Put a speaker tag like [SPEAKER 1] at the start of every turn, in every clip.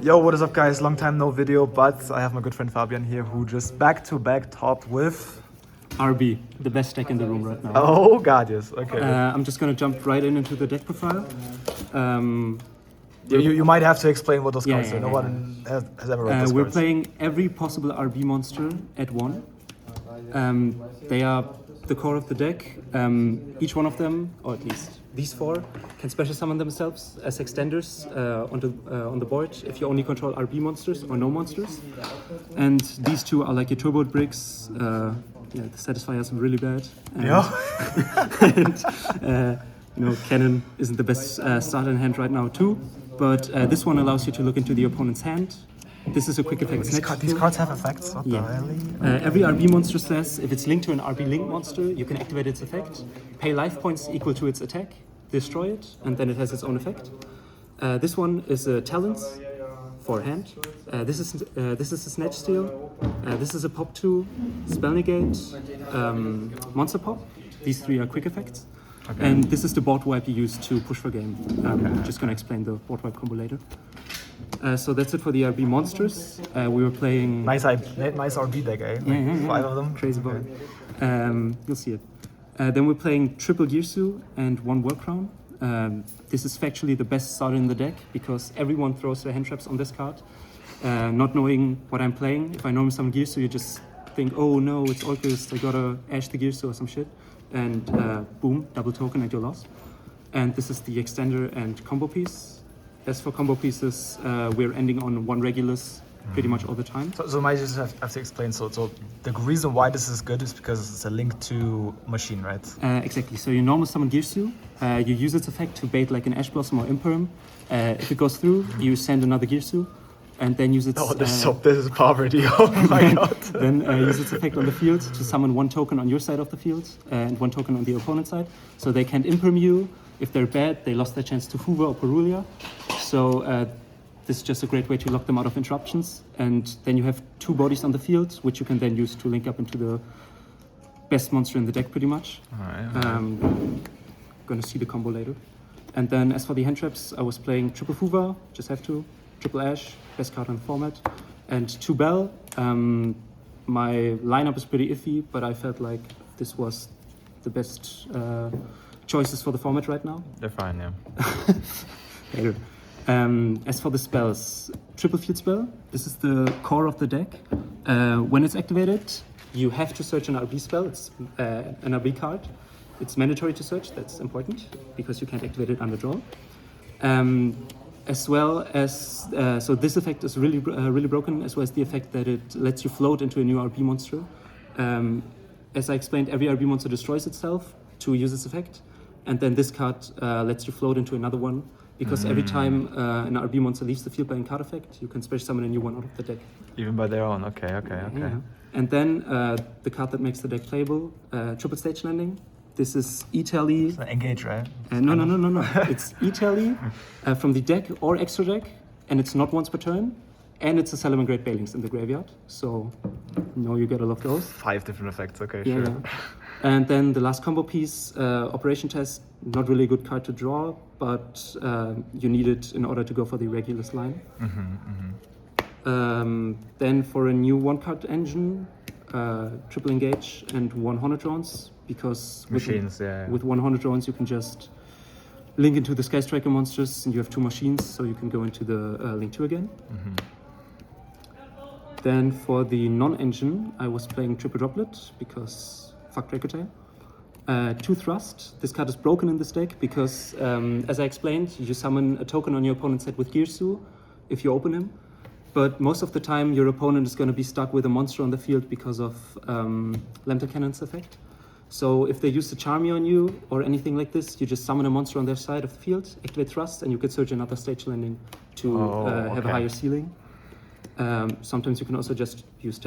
[SPEAKER 1] Yo, what is up, guys? Long time no video, but I have my good friend Fabian here who just back-to-back topped with...
[SPEAKER 2] RB, the best deck in the room right now.
[SPEAKER 1] Oh, God, yes. Okay.
[SPEAKER 2] I'm just going to jump right into the deck profile.
[SPEAKER 1] You might have to explain what those cards are.
[SPEAKER 2] Yeah.
[SPEAKER 1] No one has ever read those
[SPEAKER 2] We're
[SPEAKER 1] cards.
[SPEAKER 2] playing every possible RB monster at 1. They are the core of the deck. Each one of them, or at least these 4, can special summon themselves as extenders on the board if you only control RB monsters or no monsters. And these 2 are like your turbo bricks. The Satisfiers are really bad. And, Cannon isn't the best starter in hand right now too. But this one allows you to look into the opponent's hand. This is a quick effect.
[SPEAKER 1] These cards have effects? What the hell?
[SPEAKER 2] Every RB monster says if it's linked to an RB link monster, you can activate its effect, pay life points equal to its attack, destroy it, and then it has its own effect. This one is a Talons for hand. This is a Snatch Steal. This is a Pop 2, Spell Negate, Monster Pop. These 3 are quick effects. Okay. And this is the board wipe you use to push for game. I'm just going to explain the board wipe combo later. So that's it for the RB monsters. We were playing...
[SPEAKER 1] Nice RB deck, eh?
[SPEAKER 2] Yeah.
[SPEAKER 1] 5 of them.
[SPEAKER 2] Crazy boy. You'll see it. Then we're playing triple Girsu and 1 World Crown. This is factually the best starter in the deck because everyone throws their hand traps on this card. Not knowing what I'm playing. If I normally summon Girsu, you just think, oh no, it's Orcus, I gotta Ash the Girsu or some shit. And boom, double token at your loss. And this is the extender and combo piece. As for combo pieces, we're ending on 1 Regulus pretty much all the time.
[SPEAKER 1] So I just have to explain. So the reason why this is good is because it's a link to machine, right?
[SPEAKER 2] Exactly. So you normal summon Girsu, you use its effect to bait like an Ash Blossom or Imperm. If it goes through, you send another Girsu, and then use its...
[SPEAKER 1] Oh, this is poverty. Oh my god.
[SPEAKER 2] Then use its effect on the field to summon 1 token on your side of the field and 1 token on the opponent's side. So they can't Imperm you. If they're bad, they lost their chance to Hoover or Perulia. So this is just a great way to lock them out of interruptions. And then you have 2 bodies on the field, which you can then use to link up into the best monster in the deck, pretty much.
[SPEAKER 1] All right.
[SPEAKER 2] Gonna see the combo later. And then as for the hand traps, I was playing triple Hoover, just have to, triple Ash, best card in the format, and 2 Bell. My lineup is pretty iffy, but I felt like this was the best choices for the format right now.
[SPEAKER 1] They're fine, yeah.
[SPEAKER 2] Later. As for the spells, triple field spell, this is the core of the deck. When it's activated, you have to search an RB spell. It's an RB card. It's mandatory to search, that's important, because you can't activate it under draw. As well as, so this effect is really broken, as well as the effect that it lets you float into a new RB monster. As I explained, every RB monster destroys itself to use its effect, and then this card lets you float into another one, because every time an RB monster leaves the field by a card effect, you can special summon a new one out of the deck.
[SPEAKER 1] Even by their own, okay.
[SPEAKER 2] Yeah. And then the card that makes the deck playable, triple stage landing. This is E-Tally.
[SPEAKER 1] It's engage, right?
[SPEAKER 2] No. It's E-Tally from the deck or extra deck, and it's not once per turn, and it's a Salamangreat Great Bailings in the graveyard. So, you get a lot of those. 5 different effects, okay, sure. Yeah. And then the last combo piece, Operation Test, not really a good card to draw, but you need it in order to go for the Regulus line. Then for a new 1-card engine, triple engage and 100 drones, because with 100 drones you can just link into the Sky Striker monsters, and you have 2 machines, so you can go into the Link 2 again. Then for the non-engine, I was playing triple droplet, because fuck Dracotail. 2 thrust. This card is broken in this deck because, as I explained, you summon a token on your opponent's head with Girsu if you open him. But most of the time, your opponent is going to be stuck with a monster on the field because of Lambda Cannon's effect. So if they use the Charmy on you or anything like this, you just summon a monster on their side of the field, activate thrust, and you can search another stage landing to have a higher ceiling. Sometimes you can also just use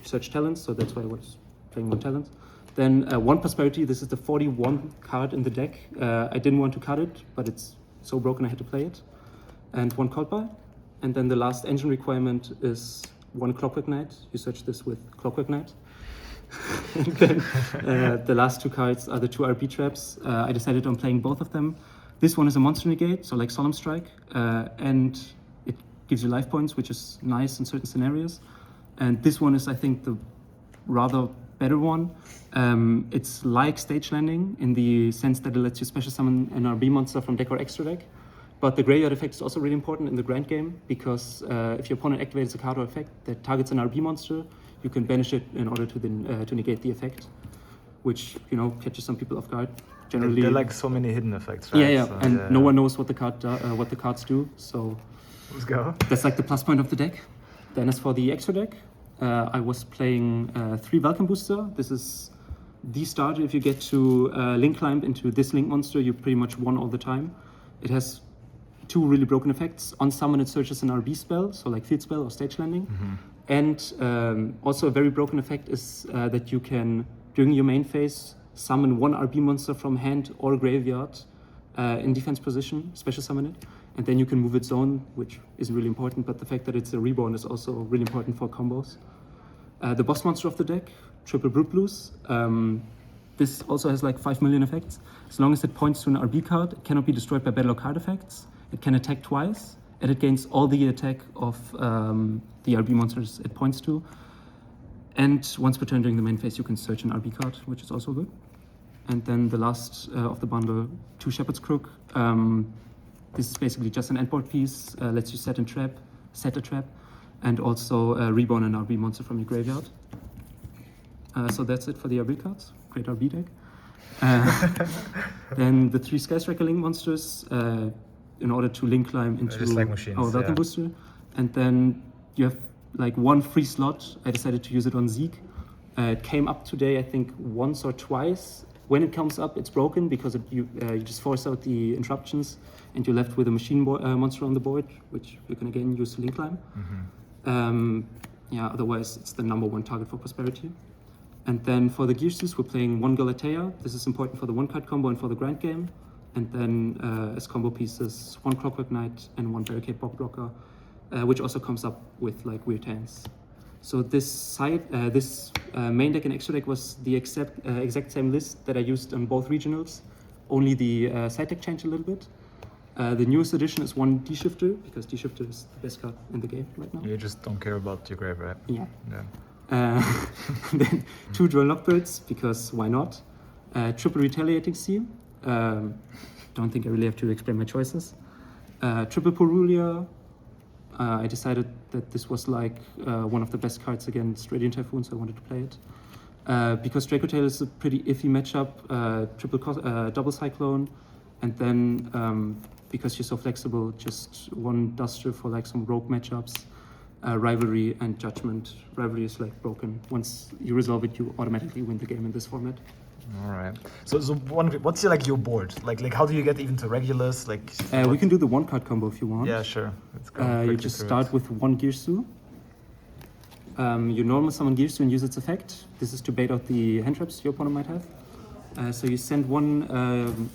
[SPEAKER 2] search talents, so that's why I was playing 1 talent. Then 1 prosperity. This is the 41 card in the deck. I didn't want to cut it, but it's so broken I had to play it. And 1 called by. And then the last engine requirement is 1 Clockwork Knight. You search this with Clockwork Knight. And then the last 2 cards are the 2 RB traps. I decided on playing both of them. This one is a monster negate, so like Solemn Strike, and it gives you life points, which is nice in certain scenarios. And this one is, I think, the rather better one. It's like stage landing in the sense that it lets you special summon an RB monster from deck or extra deck. But the graveyard effect is also really important in the grand game because if your opponent activates a card or effect that targets an RB monster, you can banish it in order to then to negate the effect, which catches some people off guard. Generally,
[SPEAKER 1] there are like so many hidden effects, right?
[SPEAKER 2] Yeah,
[SPEAKER 1] so,
[SPEAKER 2] and no one knows what the cards do. So
[SPEAKER 1] let's go.
[SPEAKER 2] That's like the plus point of the deck. Then as for the extra deck, I was playing 3 Welcome Booster. This is the starter. If you get to Link Climb into this Link monster, you pretty much won all the time. It has 2 really broken effects. On summon, it searches an RB spell, so like Field Spell or Stage Landing. And also a very broken effect is that you can, during your main phase, summon 1 RB monster from hand or graveyard in defense position, special summon it, and then you can move its zone, which isn't really important, but the fact that it's a reborn is also really important for combos. The boss monster of the deck, Triple Brute Blues. This also has like 5 million effects. As long as it points to an RB card, it cannot be destroyed by battle or card effects. It can attack twice, and it gains all the attack of the RB monsters it points to. And once per turn during the main phase, you can search an RB card, which is also good. And then the last of the bundle, 2 Shepherd's Crook. This is basically just an endboard piece, lets you set a trap, and also reborn an RB monster from your graveyard. So that's it for the RB cards. Great RB deck. Then the 3 Skystriker Link monsters, in order to link climb into
[SPEAKER 1] like machines,
[SPEAKER 2] our Welcome Booster. And then you have like 1 free slot. I decided to use it on Zeke. It came up today, I think, once or twice. When it comes up, it's broken because you just force out the interruptions and you're left with a machine monster on the board, which you can again use to link climb. Otherwise it's the #1 target for Prosperity. And then for the Gearsus, we're playing 1 Galatea. This is important for the 1-card combo and for the Grand Game. And then as combo pieces, 1 Clockwork Knight and 1 Barricade Box Blocker, which also comes up with like weird hands. So this main deck and extra deck was the exact same list that I used on both regionals. Only the side deck changed a little bit. The newest addition is 1 D-Shifter, because D-Shifter is the best card in the game right now.
[SPEAKER 1] You just don't care about your grave, right?
[SPEAKER 2] Yeah. Then 2 Droll Lockbirds, because why not? Triple Retaliating Sea. Don't think I really have to explain my choices. Triple Purulia. I decided that this was like one of the best cards against Radiant Typhoon, so I wanted to play it. Because Dracotail is a pretty iffy matchup, double Cyclone, and then because you're so flexible, just 1 Duster for like some rogue matchups, Rivalry and Judgment. Rivalry is like broken. Once you resolve it, you automatically win the game in this format.
[SPEAKER 1] All right. So what's your board? Like how do you get even to regulars? Like
[SPEAKER 2] we can do the 1-card combo if you want.
[SPEAKER 1] Yeah, sure. Let's go.
[SPEAKER 2] You just start with 1 Gearsu. You normal summon Gearsu and use its effect. This is to bait out the hand traps your opponent might have. So you send one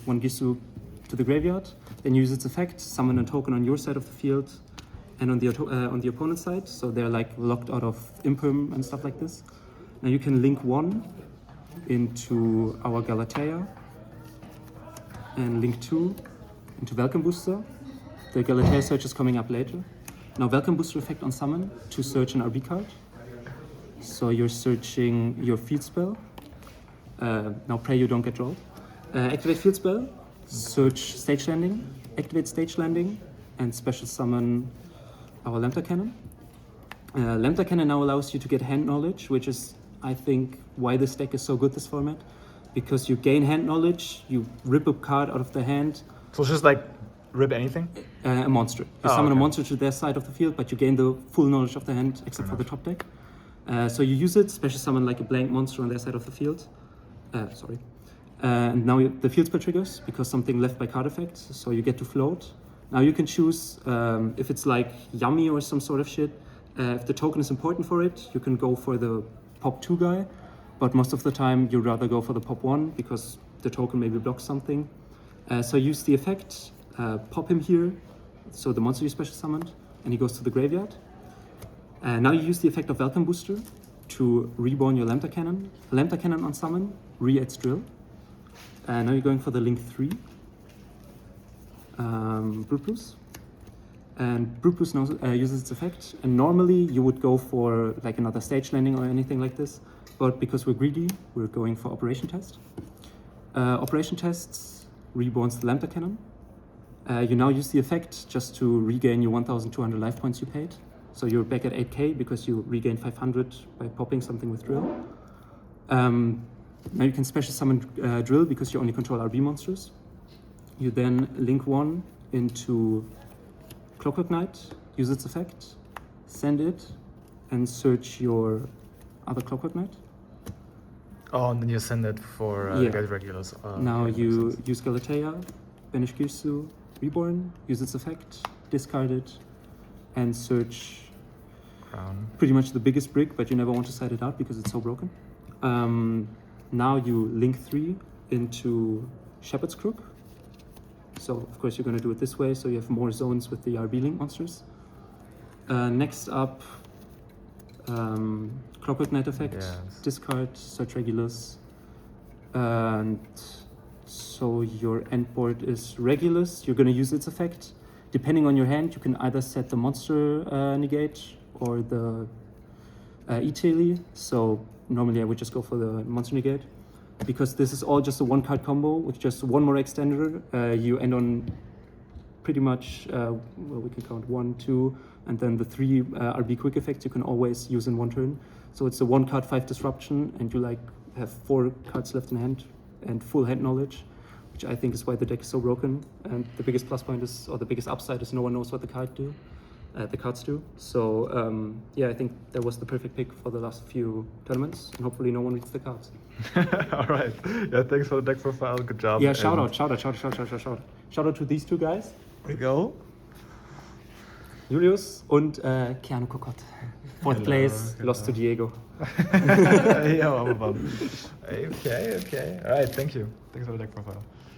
[SPEAKER 2] Gearsu to the graveyard, then use its effect, summon a token on your side of the field and on the opponent's side. So they're like locked out of Imperm and stuff like this. Now you can link 1 into our Galatea and link 2 into Welcome Booster. The Galatea search is coming up later. Now Welcome Booster effect on summon to search an RB card. So you're searching your field spell. Now pray you don't get rolled. Activate field spell, search Stage Landing, activate Stage Landing, and special summon our Lambda Cannon. Lambda Cannon now allows you to get hand knowledge, which is, I think, why this deck is so good this format. Because you gain hand knowledge, you rip a card out of the hand.
[SPEAKER 1] So it's just like rip anything?
[SPEAKER 2] A monster. You summon a monster to their side of the field, but you gain the full knowledge of the hand, except for the top deck. So you use it, special summon like a blank monster on their side of the field. And now the field spell triggers, because something left by card effect, so you get to float. Now you can choose if it's like Yummy or some sort of shit. If the token is important for it, you can go for the pop 2 guy, but most of the time you'd rather go for the pop 1 because the token maybe blocks something. So use the effect, pop him here, so the monster you special summoned, and he goes to the graveyard. Now you use the effect of Welcome Booster to reborn your Lambda Cannon. Lambda Cannon on summon, re-adds Drill. Now you're going for the link 3. Brute Blues. And Brute Boost uses its effect. And normally you would go for like another stage landing or anything like this. But because we're greedy, we're going for Operation Test. Operation Tests reborns the Lambda Cannon. You now use the effect just to regain your 1,200 life points you paid. So you're back at 8k because you regain 500 by popping something with Drill. Now you can special summon Drill because you only control RB monsters. You then link one into Clockwork Knight, use its effect, send it, and search your other Clockwork Knight.
[SPEAKER 1] Oh, and then you send it for
[SPEAKER 2] Yeah.
[SPEAKER 1] get regulars.
[SPEAKER 2] Now
[SPEAKER 1] okay,
[SPEAKER 2] you
[SPEAKER 1] makes sense.
[SPEAKER 2] use Galatea, banish Girsu, reborn, use its effect, discard it, and search
[SPEAKER 1] Crown.
[SPEAKER 2] pretty much the biggest brick, but you never want to side it out because it's so broken. Now you link 3 into Shepherd's Crook. So of course you're going to do it this way, so you have more zones with the RB link monsters. Next up, Clockwork Knight effect,
[SPEAKER 1] Yes.
[SPEAKER 2] discard, search Regulus, and so your end board is Regulus. You're going to use its effect. Depending on your hand, you can either set the monster negate or the E-Taily. So normally I would just go for the monster negate. Because this is all just a 1-card combo with just one more extender, you end on pretty much, well, we can count 1, 2, and then the 3 RB quick effects you can always use in one turn. So it's a 1-card 5 disruption, and you like have 4 cards left in hand and full hand knowledge, which I think is why the deck is so broken. And the biggest plus point is, or the biggest upside is, no one knows what the cards do. So yeah, I think that was the perfect pick for the last few tournaments, and hopefully no one reads the cards.
[SPEAKER 1] All right. Yeah, thanks for the deck profile. Good job.
[SPEAKER 2] Yeah,
[SPEAKER 1] And
[SPEAKER 2] shout out to these two guys,
[SPEAKER 1] we go.
[SPEAKER 2] Julius und Keanu Kokot. Fourth
[SPEAKER 1] Hello,
[SPEAKER 2] place,
[SPEAKER 1] hello.
[SPEAKER 2] lost to Diego.
[SPEAKER 1] Yeah, I'm about. Okay. All right. Thank you. Thanks for the deck profile.